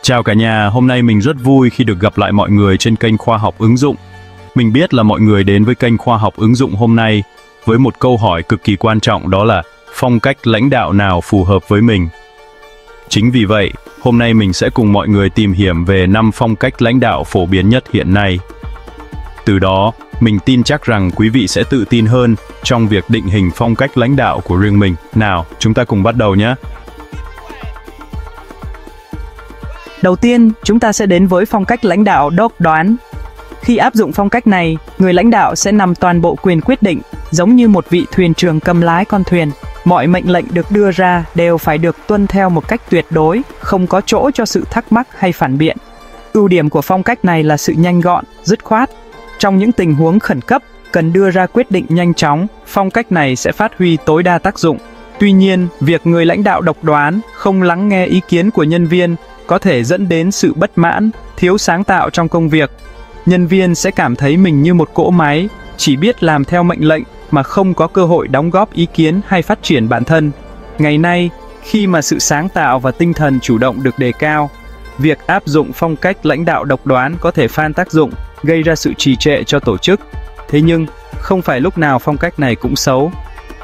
Chào cả nhà, hôm nay mình rất vui khi được gặp lại mọi người trên kênh Khoa học ứng dụng. Mình biết là mọi người đến với kênh Khoa học ứng dụng hôm nay với một câu hỏi cực kỳ quan trọng, đó là phong cách lãnh đạo nào phù hợp với mình. Chính vì vậy, hôm nay mình sẽ cùng mọi người tìm hiểu về 5 phong cách lãnh đạo phổ biến nhất hiện nay. Từ đó, mình tin chắc rằng quý vị sẽ tự tin hơn trong việc định hình phong cách lãnh đạo của riêng mình. Nào, chúng ta cùng bắt đầu nhé! Đầu tiên, chúng ta sẽ đến với phong cách lãnh đạo độc đoán. Khi áp dụng phong cách này, người lãnh đạo sẽ nắm toàn bộ quyền quyết định, giống như một vị thuyền trưởng cầm lái con thuyền. Mọi mệnh lệnh được đưa ra đều phải được tuân theo một cách tuyệt đối, không có chỗ cho sự thắc mắc hay phản biện. Ưu điểm của phong cách này là sự nhanh gọn, dứt khoát. Trong những tình huống khẩn cấp, cần đưa ra quyết định nhanh chóng, phong cách này sẽ phát huy tối đa tác dụng. Tuy nhiên, việc người lãnh đạo độc đoán, không lắng nghe ý kiến của nhân viên, có thể dẫn đến sự bất mãn, thiếu sáng tạo trong công việc. Nhân viên sẽ cảm thấy mình như một cỗ máy, chỉ biết làm theo mệnh lệnh mà không có cơ hội đóng góp ý kiến hay phát triển bản thân. Ngày nay, khi mà sự sáng tạo và tinh thần chủ động được đề cao, việc áp dụng phong cách lãnh đạo độc đoán có thể phan tác dụng, gây ra sự trì trệ cho tổ chức. Thế nhưng, không phải lúc nào phong cách này cũng xấu.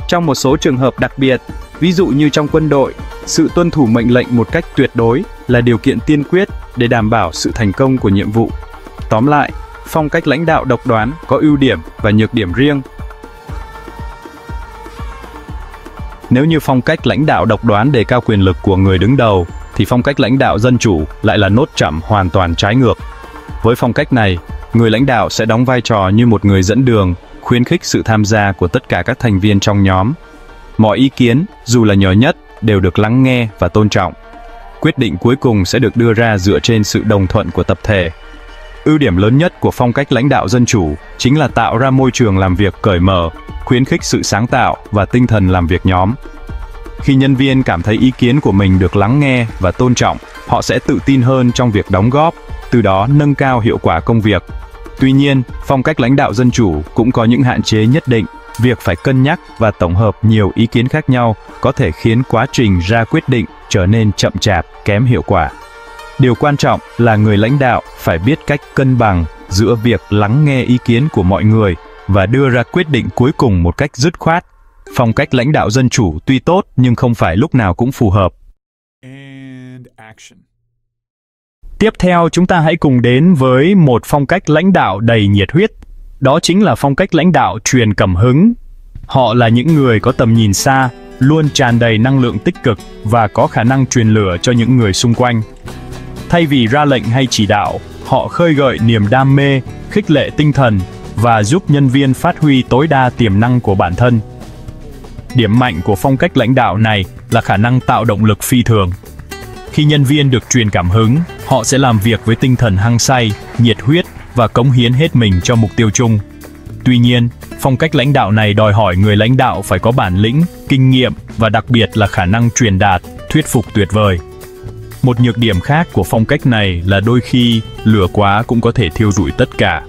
Trong một số trường hợp đặc biệt, ví dụ như trong quân đội, sự tuân thủ mệnh lệnh một cách tuyệt đối là điều kiện tiên quyết để đảm bảo sự thành công của nhiệm vụ. Tóm lại, phong cách lãnh đạo độc đoán có ưu điểm và nhược điểm riêng. Nếu như phong cách lãnh đạo độc đoán đề cao quyền lực của người đứng đầu, thì phong cách lãnh đạo dân chủ lại là nốt trầm hoàn toàn trái ngược. Với phong cách này, người lãnh đạo sẽ đóng vai trò như một người dẫn đường, khuyến khích sự tham gia của tất cả các thành viên trong nhóm. Mọi ý kiến, dù là nhỏ nhất, đều được lắng nghe và tôn trọng. Quyết định cuối cùng sẽ được đưa ra dựa trên sự đồng thuận của tập thể. Ưu điểm lớn nhất của phong cách lãnh đạo dân chủ chính là tạo ra môi trường làm việc cởi mở, khuyến khích sự sáng tạo và tinh thần làm việc nhóm. Khi nhân viên cảm thấy ý kiến của mình được lắng nghe và tôn trọng, họ sẽ tự tin hơn trong việc đóng góp, từ đó nâng cao hiệu quả công việc. Tuy nhiên, phong cách lãnh đạo dân chủ cũng có những hạn chế nhất định. Việc phải cân nhắc và tổng hợp nhiều ý kiến khác nhau có thể khiến quá trình ra quyết định trở nên chậm chạp, kém hiệu quả. Điều quan trọng là người lãnh đạo phải biết cách cân bằng giữa việc lắng nghe ý kiến của mọi người và đưa ra quyết định cuối cùng một cách dứt khoát. Phong cách lãnh đạo dân chủ tuy tốt nhưng không phải lúc nào cũng phù hợp. Tiếp theo, chúng ta hãy cùng đến với một phong cách lãnh đạo đầy nhiệt huyết. Đó chính là phong cách lãnh đạo truyền cảm hứng. Họ là những người có tầm nhìn xa, luôn tràn đầy năng lượng tích cực và có khả năng truyền lửa cho những người xung quanh. Thay vì ra lệnh hay chỉ đạo, họ khơi gợi niềm đam mê, khích lệ tinh thần và giúp nhân viên phát huy tối đa tiềm năng của bản thân. Điểm mạnh của phong cách lãnh đạo này là khả năng tạo động lực phi thường. Khi nhân viên được truyền cảm hứng, họ sẽ làm việc với tinh thần hăng say, nhiệt huyết và cống hiến hết mình cho mục tiêu chung. Tuy nhiên, phong cách lãnh đạo này đòi hỏi người lãnh đạo phải có bản lĩnh, kinh nghiệm và đặc biệt là khả năng truyền đạt, thuyết phục tuyệt vời. Một nhược điểm khác của phong cách này là đôi khi lửa quá cũng có thể thiêu rụi tất cả.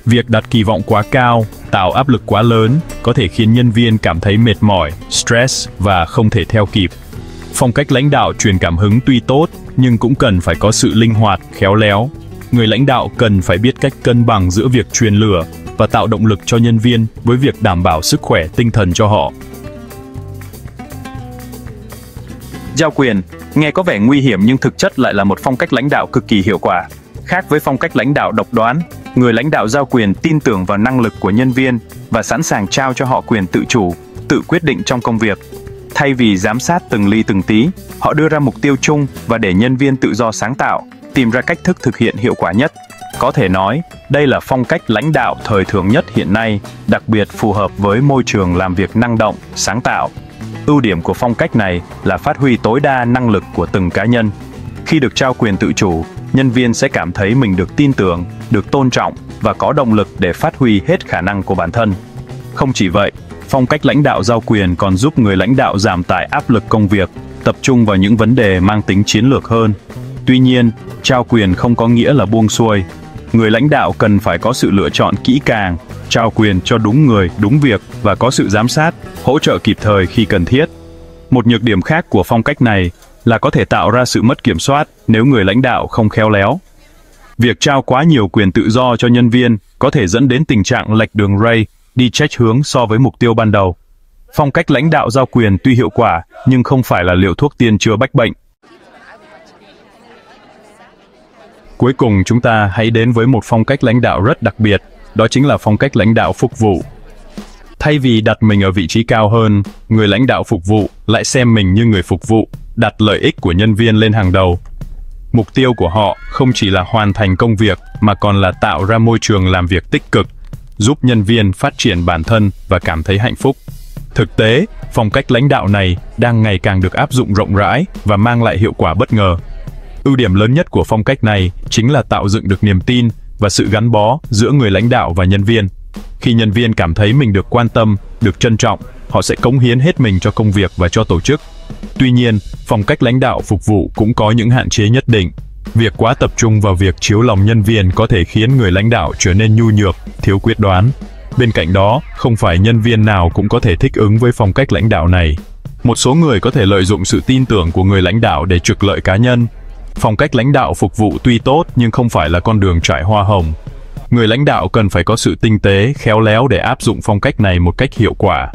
Việc đặt kỳ vọng quá cao, tạo áp lực quá lớn có thể khiến nhân viên cảm thấy mệt mỏi, stress và không thể theo kịp. Phong cách lãnh đạo truyền cảm hứng tuy tốt nhưng cũng cần phải có sự linh hoạt, khéo léo. Người lãnh đạo cần phải biết cách cân bằng giữa việc truyền lửa và tạo động lực cho nhân viên với việc đảm bảo sức khỏe tinh thần cho họ. Giao quyền, nghe có vẻ nguy hiểm nhưng thực chất lại là một phong cách lãnh đạo cực kỳ hiệu quả. Khác với phong cách lãnh đạo độc đoán, người lãnh đạo giao quyền tin tưởng vào năng lực của nhân viên và sẵn sàng trao cho họ quyền tự chủ, tự quyết định trong công việc. Thay vì giám sát từng ly từng tí, họ đưa ra mục tiêu chung và để nhân viên tự do sáng tạo, tìm ra cách thức thực hiện hiệu quả nhất. Có thể nói, đây là phong cách lãnh đạo thời thượng nhất hiện nay, đặc biệt phù hợp với môi trường làm việc năng động, sáng tạo. Ưu điểm của phong cách này là phát huy tối đa năng lực của từng cá nhân. Khi được trao quyền tự chủ, nhân viên sẽ cảm thấy mình được tin tưởng, được tôn trọng và có động lực để phát huy hết khả năng của bản thân. Không chỉ vậy, phong cách lãnh đạo giao quyền còn giúp người lãnh đạo giảm tải áp lực công việc, tập trung vào những vấn đề mang tính chiến lược hơn. Tuy nhiên, trao quyền không có nghĩa là buông xuôi. Người lãnh đạo cần phải có sự lựa chọn kỹ càng, trao quyền cho đúng người, đúng việc và có sự giám sát, hỗ trợ kịp thời khi cần thiết. Một nhược điểm khác của phong cách này là có thể tạo ra sự mất kiểm soát nếu người lãnh đạo không khéo léo. Việc trao quá nhiều quyền tự do cho nhân viên có thể dẫn đến tình trạng lệch đường ray, đi chệch hướng so với mục tiêu ban đầu. Phong cách lãnh đạo giao quyền tuy hiệu quả, nhưng không phải là liều thuốc tiên chữa bách bệnh. Cuối cùng chúng ta hãy đến với một phong cách lãnh đạo rất đặc biệt, đó chính là phong cách lãnh đạo phục vụ. Thay vì đặt mình ở vị trí cao hơn, người lãnh đạo phục vụ lại xem mình như người phục vụ, đặt lợi ích của nhân viên lên hàng đầu. Mục tiêu của họ không chỉ là hoàn thành công việc mà còn là tạo ra môi trường làm việc tích cực, giúp nhân viên phát triển bản thân và cảm thấy hạnh phúc. Thực tế, phong cách lãnh đạo này đang ngày càng được áp dụng rộng rãi và mang lại hiệu quả bất ngờ. Ưu điểm lớn nhất của phong cách này chính là tạo dựng được niềm tin và sự gắn bó giữa người lãnh đạo và nhân viên. Khi nhân viên cảm thấy mình được quan tâm, được trân trọng, họ sẽ cống hiến hết mình cho công việc và cho tổ chức. Tuy nhiên, phong cách lãnh đạo phục vụ cũng có những hạn chế nhất định. Việc quá tập trung vào việc chiếu lòng nhân viên có thể khiến người lãnh đạo trở nên nhu nhược, thiếu quyết đoán. Bên cạnh đó, không phải nhân viên nào cũng có thể thích ứng với phong cách lãnh đạo này. Một số người có thể lợi dụng sự tin tưởng của người lãnh đạo để trục lợi cá nhân. Phong cách lãnh đạo phục vụ tuy tốt nhưng không phải là con đường trải hoa hồng. Người lãnh đạo cần phải có sự tinh tế, khéo léo để áp dụng phong cách này một cách hiệu quả.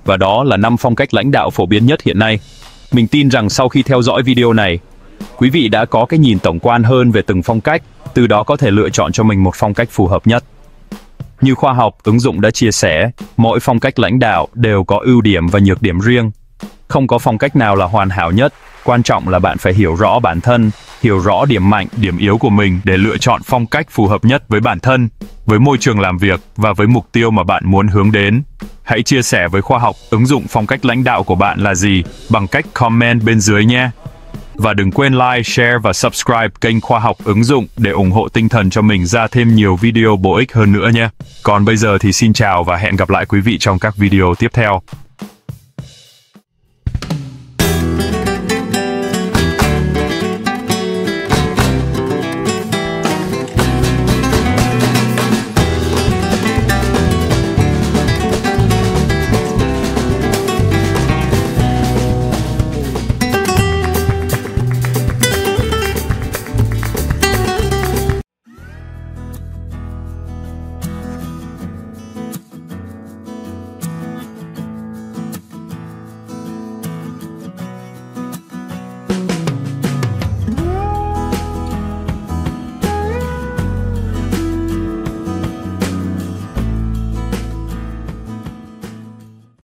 Và đó là 5 phong cách lãnh đạo phổ biến nhất hiện nay. Mình tin rằng sau khi theo dõi video này, quý vị đã có cái nhìn tổng quan hơn về từng phong cách, từ đó có thể lựa chọn cho mình một phong cách phù hợp nhất. Như khoa học ứng dụng đã chia sẻ, mỗi phong cách lãnh đạo đều có ưu điểm và nhược điểm riêng. Không có phong cách nào là hoàn hảo nhất, quan trọng là bạn phải hiểu rõ bản thân, hiểu rõ điểm mạnh, điểm yếu của mình để lựa chọn phong cách phù hợp nhất với bản thân, với môi trường làm việc và với mục tiêu mà bạn muốn hướng đến. Hãy chia sẻ với khoa học ứng dụng phong cách lãnh đạo của bạn là gì bằng cách comment bên dưới nhé. Và đừng quên like, share và subscribe kênh Khoa học ứng dụng để ủng hộ tinh thần cho mình ra thêm nhiều video bổ ích hơn nữa nhé. Còn bây giờ thì xin chào và hẹn gặp lại quý vị trong các video tiếp theo.